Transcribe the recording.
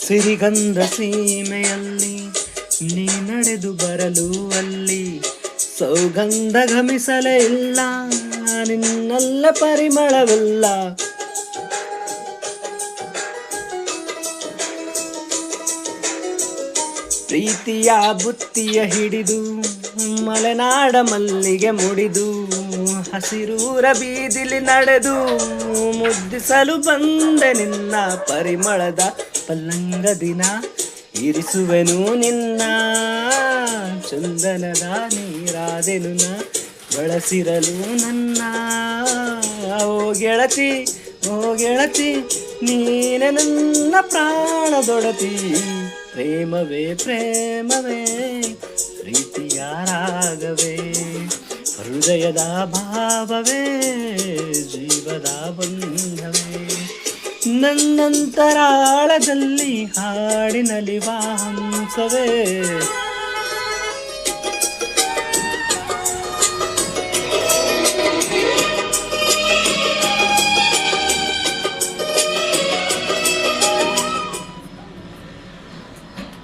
ಸಿರಿಗಂಧ ಸೀಮೆಯಲ್ಲಿ ನೀ ನಡೆದು ಬರಲು ಅಲ್ಲಿ ಸೌಗಂಧ ಘಮಿಸಲೇ ಇಲ್ಲ, ನಿನ್ನಲ್ಲ ಪರಿಮಳವಿಲ್ಲ. ಪ್ರೀತಿಯ ಬುತ್ತಿಯ ಹಿಡಿದು ಮಲೆನಾಡ ಮಲ್ಲಿಗೆ ಮುಡಿದು ಹಸಿರೂರ ಬೀದಿಲಿ ನಡೆದು ಮುದ್ದಿಸಲು ಬಂದೆ ನಿನ್ನ ಪರಿಮಳದ ಪಲ್ಲಂಗ ದಿನ. ಇರಿಸುವೆನು ನಿನ್ನ ಚಂದನದ ನೀರಾದೆನು ನ ಬಳಸಿರಲು ನನ್ನ. ಓ ಗೆಳತಿ ಓ ಗೆಳತಿ ನೀನೆ ನನ್ನ ಪ್ರಾಣದೊಡತಿ. ಪ್ರೇಮವೇ ಪ್ರೇಮವೇ ಪ್ರೀತಿಯ ರಾಗವೇ ಹೃದಯದ ಭಾವವೇ ಜೀವದ ಬಂಧವೇ. ನನ್ನಂತರಾಳದಲ್ಲಿ ಹಾಡಿನಲಿವ ಹಂಸವೇ